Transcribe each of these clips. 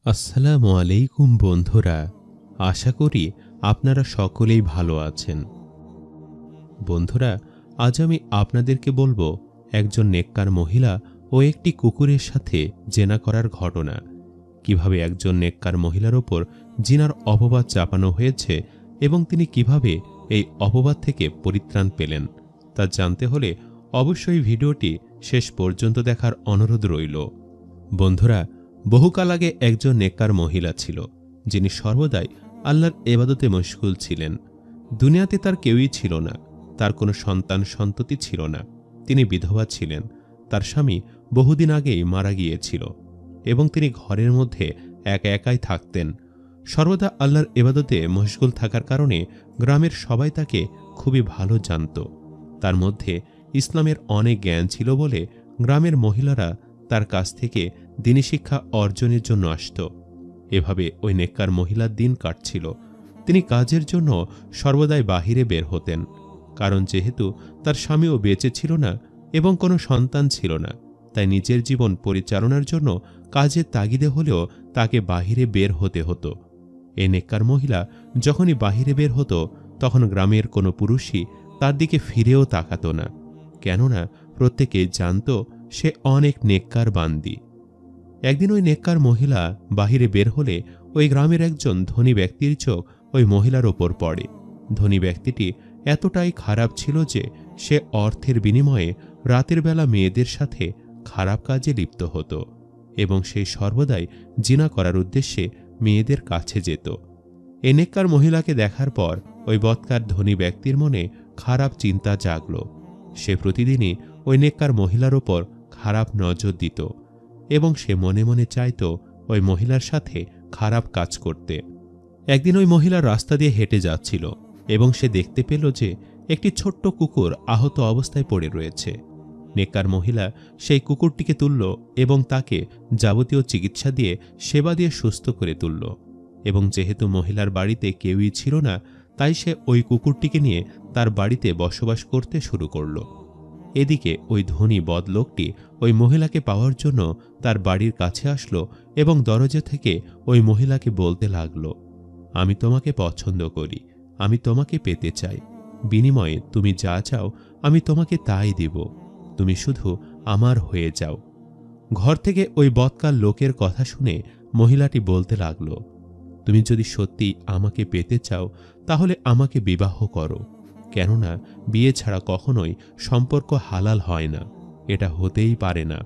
আসসালামু আলাইকুম বন্ধুরা, আশা করি আপনারা সকলেই ভালো আছেন। বন্ধুরা, আজ আমি আপনাদেরকে বলবো একজন নেককার মহিলা ও একটি কুকুরের সাথে জেনা করার ঘটনা। কিভাবে একজন নেককার মহিলার ওপর জিনার অপবাদ চাপানো হয়েছে এবং তিনি কিভাবে এই অপবাদ থেকে পরিত্রাণ পেলেন, তা জানতে হলে অবশ্যই ভিডিওটি শেষ পর্যন্ত দেখার অনুরোধ রইল। বন্ধুরা, বহুকাল আগে একজন নেককার মহিলা ছিল, যিনি সর্বদাই আল্লাহর ইবাদতে মশগুল ছিলেন। দুনিয়াতে তার কেউই ছিল না, তার কোনো সন্তান সন্ততি ছিল না। তিনি বিধবা ছিলেন, তার স্বামী বহুদিন আগেই মারা গিয়েছিল এবং তিনি ঘরের মধ্যে একা একাই থাকতেন। সর্বদা আল্লাহর ইবাদতে মশগুল থাকার কারণে গ্রামের সবাই তাকে খুবই ভালো জানত। তার মধ্যে ইসলামের অনেক জ্ঞান ছিল বলে গ্রামের মহিলারা তার কাছ থেকে দ্বীনি শিক্ষা অর্জনের জন্য আসত। এভাবে ওই নেককার মহিলার দিন কাটছিল। তিনি কাজের জন্য সর্বদাই বাহিরে বের হতেন, কারণ যেহেতু তার স্বামীও বেঁচে ছিল না এবং কোনো সন্তান ছিল না, তাই নিজের জীবন পরিচালনার জন্য কাজের তাগিদে হলেও তাকে বাহিরে বের হতে হতো। এই নেককার মহিলা যখনই বাহিরে বের হতো, তখন গ্রামের কোনো পুরুষই তার দিকে ফিরেও তাকাত না, কেননা প্রত্যেকেই জানত সে অনেক নেককার বান্দি। একদিন ওই নেককার মহিলা বাহিরে বের হলে ওই গ্রামের একজন ধনী ব্যক্তির চোখ ওই মহিলার ওপর পড়ে। ধনী ব্যক্তিটি এতটাই খারাপ ছিল যে সে অর্থের বিনিময়ে রাতের বেলা মেয়েদের সাথে খারাপ কাজে লিপ্ত হতো এবং সেই সর্বদাই জিনা করার উদ্দেশ্যে মেয়েদের কাছে যেত। এ নেককার মহিলাকে দেখার পর ওই বৎকার ধনী ব্যক্তির মনে খারাপ চিন্তা জাগল। সে প্রতিদিনই ওই নেককার মহিলার ওপর খারাপ নজর দিত এবং সে মনে মনে চাইত ওই মহিলার সাথে খারাপ কাজ করতে। একদিন ওই মহিলা রাস্তা দিয়ে হেঁটে যাচ্ছিল এবং সে দেখতে পেল যে একটি ছোট্ট কুকুর আহত অবস্থায় পড়ে রয়েছে। নেককার মহিলা সেই কুকুরটিকে তুলল এবং তাকে যাবতীয় চিকিৎসা দিয়ে সেবা দিয়ে সুস্থ করে তুলল। এবং যেহেতু মহিলার বাড়িতে কেউই ছিল না, তাই সে ওই কুকুরটিকে নিয়ে তার বাড়িতে বসবাস করতে শুরু করল। এদিকে ওই ধনী বদলোকটি ওই মহিলাকে পাওয়ার জন্য তার বাড়ির কাছে আসলো এবং দরজা থেকে ওই মহিলাকে বলতে লাগল, আমি তোমাকে পছন্দ করি, আমি তোমাকে পেতে চাই, বিনিময়ে তুমি যা চাও আমি তোমাকে তাই দেব, তুমি শুধু আমার হয়ে যাও। ঘর থেকে ওই বৎকার লোকের কথা শুনে মহিলাটি বলতে লাগল, তুমি যদি সত্যি আমাকে পেতে চাও তাহলে আমাকে বিবাহ করো, কেননা বিয়ে ছাড়া কখনোই সম্পর্ক হালাল হয় না, এটা হতেই পারে না।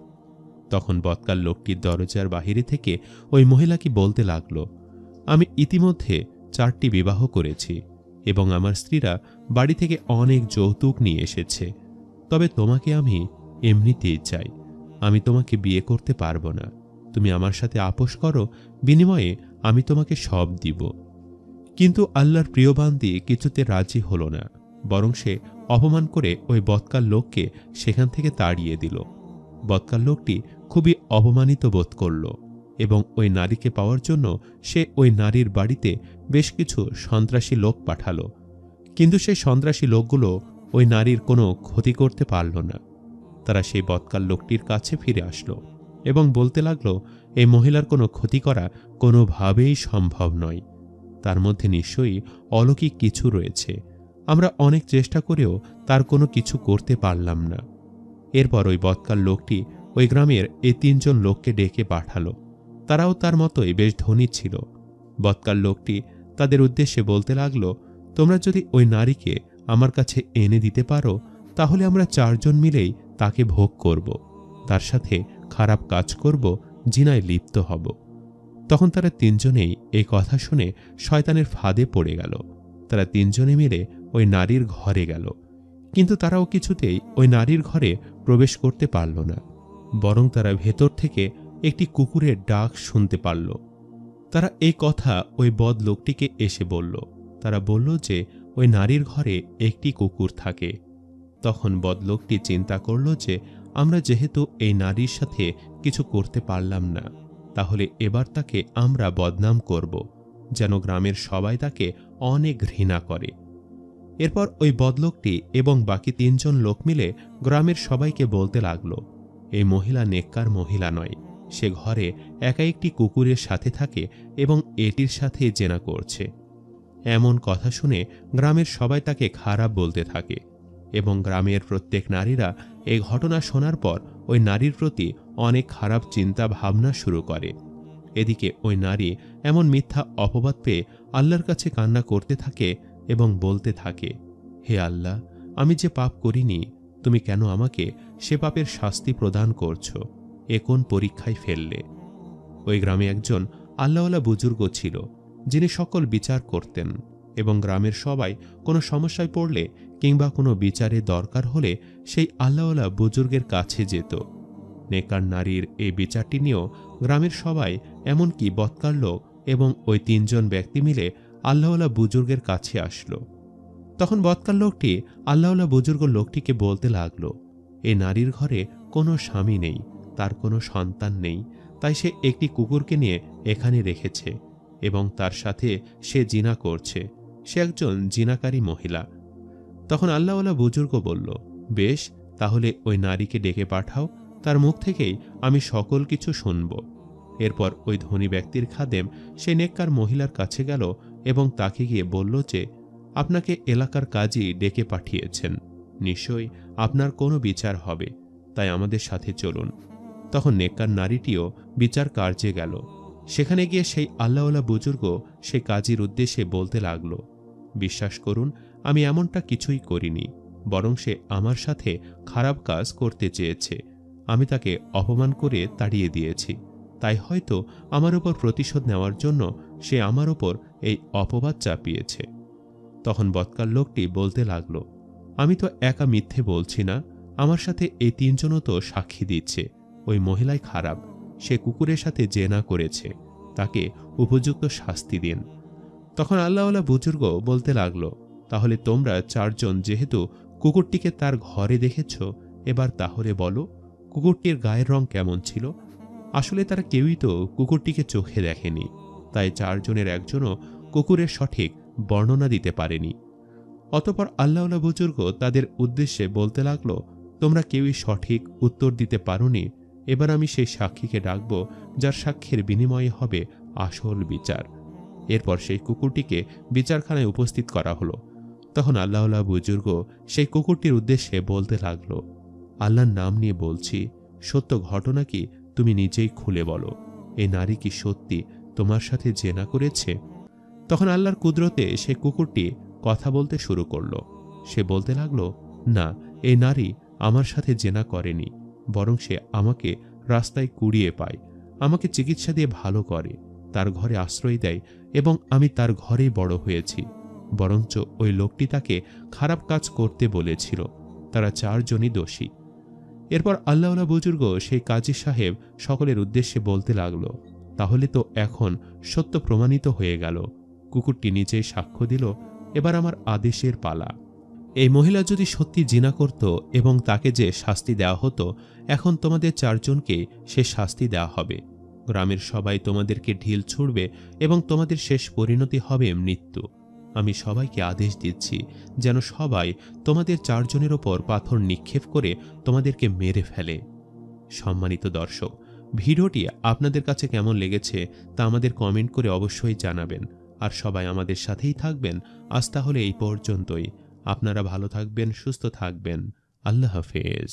তখন বৎকার লোকটির দরজার বাহিরে থেকে ওই মহিলাকে বলতে লাগল, আমি ইতিমধ্যে 4টি বিবাহ করেছি এবং আমার স্ত্রীরা বাড়ি থেকে অনেক যৌতুক নিয়ে এসেছে, তবে তোমাকে আমি এমনিতেই চাই, আমি তোমাকে বিয়ে করতে পারবো না, তুমি আমার সাথে আপোষ করো, বিনিময়ে আমি তোমাকে সব দিব। কিন্তু আল্লাহর প্রিয় বান্দি কিছুতে রাজি হল না, বরং সে অপমান করে ওই বৎকার লোককে সেখান থেকে তাড়িয়ে দিল। বৎকার লোকটি খুবই অপমানিত বোধ করল এবং ওই নারীকে পাওয়ার জন্য সে ওই নারীর বাড়িতে বেশ কিছু সন্ত্রাসী লোক পাঠালো। কিন্তু সেই সন্ত্রাসী লোকগুলো ওই নারীর কোনো ক্ষতি করতে পারল না। তারা সেই বৎকার লোকটির কাছে ফিরে আসলো এবং বলতে লাগলো, এই মহিলার কোনো ক্ষতি করা কোনোভাবেই সম্ভব নয়, তার মধ্যে নিশ্চয়ই অলৌকিক কিছু রয়েছে, আমরা অনেক চেষ্টা করেও তার কোনো কিছু করতে পারলাম না। এরপর ওই বৎকার লোকটি ওই গ্রামের এই 3 জন লোককে ডেকে পাঠালো। তারাও তার মতোই বেশ ধনী ছিল। বৎকার লোকটি তাদের উদ্দেশ্যে বলতে লাগলো, তোমরা যদি ওই নারীকে আমার কাছে এনে দিতে পারো তাহলে আমরা 4 জন মিলেই তাকে ভোগ করব, তার সাথে খারাপ কাজ করব, জিনায় লিপ্ত হব। তখন তারা 3 জনেই এই কথা শুনে শয়তানের ফাঁদে পড়ে গেল। তারা 3 জনে মিলে ওই নারীর ঘরে গেল, কিন্তু তারাও কিছুতেই ওই নারীর ঘরে প্রবেশ করতে পারল না, বরং তারা ভেতর থেকে একটি কুকুরের ডাক শুনতে পারল। তারা এই কথা ওই বদ লোকটিকে এসে বলল। তারা বলল যে ওই নারীর ঘরে একটি কুকুর থাকে। তখন বদলোকটি চিন্তা করল যে আমরা যেহেতু এই নারীর সাথে কিছু করতে পারলাম না, তাহলে এবার তাকে আমরা বদনাম করব, যেন গ্রামের সবাই তাকে অনেক ঘৃণা করে। এরপর ওই বদলোকটি এবং বাকি 3 জন লোক মিলে গ্রামের সবাইকে বলতে লাগলো, এই মহিলা নেককার মহিলা নয়, সে ঘরে একা একটি কুকুরের সাথে থাকে এবং এটির সাথে জেনা করছে। এমন কথা শুনে গ্রামের সবাই তাকে খারাপ বলতে থাকে এবং গ্রামের প্রত্যেক নারীরা এই ঘটনা শোনার পর ওই নারীর প্রতি অনেক খারাপ চিন্তা ভাবনা শুরু করে। এদিকে ওই নারী এমন মিথ্যা অপবাদ পেয়ে আল্লাহর কাছে কান্না করতে থাকে এবং বলতে থাকে, হে আল্লাহ, আমি যে পাপ করিনি, তুমি কেন আমাকে সে পাপের শাস্তি প্রদান করছো? এ কোন পরীক্ষায় ফেললে? ওই গ্রামে একজন আল্লাহওয়ালা বুজুর্গ ছিল, যিনি সকল বিচার করতেন এবং গ্রামের সবাই কোনো সমস্যায় পড়লে কিংবা কোনো বিচারে দরকার হলে সেই আল্লাহওয়ালা বুজুর্গের কাছে যেত। নেকার নারীর এই বিচারটি নিয়েও গ্রামের সবাই, এমনকি বৎকার লোক এবং ওই 3 জন ব্যক্তি মিলে আল্লাহওয়ালা বুজুর্গের কাছে আসলো। তখন বৎকার লোকটি আল্লাহওয়ালা বুজুর্গ লোকটিকে বলতে লাগলো, এই নারীর ঘরে কোনো স্বামী নেই, তার কোনো সন্তান নেই, তাই সে একটি কুকুরকে নিয়ে এখানে রেখেছে এবং তার সাথে সে জিনা করছে। সে একজন জিনাকারী মহিলা। তখন আল্লাহওয়ালা বুজুর্গ বলল, বেশ, তাহলে ওই নারীকে ডেকে পাঠাও, তার মুখ থেকেই আমি সকল কিছু শুনব। এরপর ওই ধনী ব্যক্তির খাদেম সেই নেককার মহিলার কাছে গেল এবং তাকে গিয়ে বলল যে, আপনাকে এলাকার কাজী ডেকে পাঠিয়েছেন, নিশ্চয়ই আপনার কোনো বিচার হবে, তাই আমাদের সাথে চলুন। তখন নেককার নারীটিও বিচার কার্যে গেল। সেখানে গিয়ে সেই আল্লাহওয়ালা বুজুর্গ সেই কাজীর উদ্দেশ্যে বলতে লাগল, বিশ্বাস করুন, আমি এমনটা কিছুই করিনি, বরং সে আমার সাথে খারাপ কাজ করতে চেয়েছে। আমি তাকে অপমান করে তাড়িয়ে দিয়েছি, তাই হয়তো আমার উপর প্রতিশোধ নেওয়ার জন্য সে আমার উপর এই অপবাদ চাপিয়েছে। তখন বৎকার লোকটি বলতে লাগল, আমি তো একা মিথ্যে বলছি না, আমার সাথে এই 3 জনও তো সাক্ষী দিচ্ছে ওই মহিলাই খারাপ, সে কুকুরের সাথে জেনা করেছে, তাকে উপযুক্ত শাস্তি দিন। তখন আল্লাহওয়ালা বুজুর্গ বলতে লাগল, তাহলে তোমরা 4 জন যেহেতু কুকুরটিকে তার ঘরে দেখেছ, এবার তাহলে বলো কুকুরটির গায়ের রং কেমন ছিল? আসলে তারা কেউই তো কুকুরটিকে চোখে দেখেনি, তাই 4 জনের একজনও কুকুরের সঠিক বর্ণনা দিতে পারেনি। অতঃপর আল্লাহওয়ালা বুজুর্গ তাদের উদ্দেশ্যে বলতে লাগল, তোমরা কেউই সঠিক উত্তর দিতে পারোনি, এবার আমি সেই সাক্ষীকে ডাকব, যার সাক্ষ্যের বিনিময়ে হবে আসল বিচার। এরপর সেই কুকুরটিকে বিচারখানায় উপস্থিত করা হলো। তখন আল্লাহওয়ালা বুজুর্গ সেই কুকুরটির উদ্দেশ্যে বলতে লাগল, আল্লাহর নাম নিয়ে বলছি, সত্য ঘটনা কি তুমি নিজেই খুলে বলো, এই নারী কি সত্যি তোমার সাথে জেনা করেছে? তখন আল্লাহর কুদরতে সে কুকুরটি কথা বলতে শুরু করল। সে বলতে লাগল, না, এই নারী আমার সাথে জেনা করেনি, বরং সে আমাকে রাস্তায় কুড়িয়ে পায়, আমাকে চিকিৎসা দিয়ে ভালো করে, তার ঘরে আশ্রয় দেয় এবং আমি তার ঘরেই বড় হয়েছি। বরঞ্চ ওই লোকটি তাকে খারাপ কাজ করতে বলেছিল। তারা 4 জনই দোষী। এরপর আল্লাহওয়ালা বুজুর্গ সেই কাজী সাহেব সকলের উদ্দেশ্যে বলতে লাগল, তাহলে তো এখন সত্য প্রমাণিত হয়ে গেল, কুকুরটি নিজেই সাক্ষ্য দিল, এবার আমার আদেশের পালা। এই মহিলা যদি সত্যি জিনা করত এবং তাকে যে শাস্তি দেওয়া হতো, এখন তোমাদের 4 জনকে সে শাস্তি দেওয়া হবে। গ্রামের সবাই তোমাদেরকে ঢিল ছুড়বে এবং তোমাদের শেষ পরিণতি হবে মৃত্যু। আমি সবাইকে আদেশ দিচ্ছি যেন সবাই তোমাদের 4 জনের ওপর পাথর নিক্ষেপ করে তোমাদেরকে মেরে ফেলে। সম্মানিত দর্শক, ভিডিওটি আপনাদের কাছে কেমন লেগেছে তা আমাদের কমেন্ট করে অবশ্যই জানাবেন। আর সবাই আমাদের সাথেই থাকবেন। আজ তাহলে এই পর্যন্তই। আপনারা ভালো থাকবেন, সুস্থ থাকবেন। আল্লাহ হাফেজ।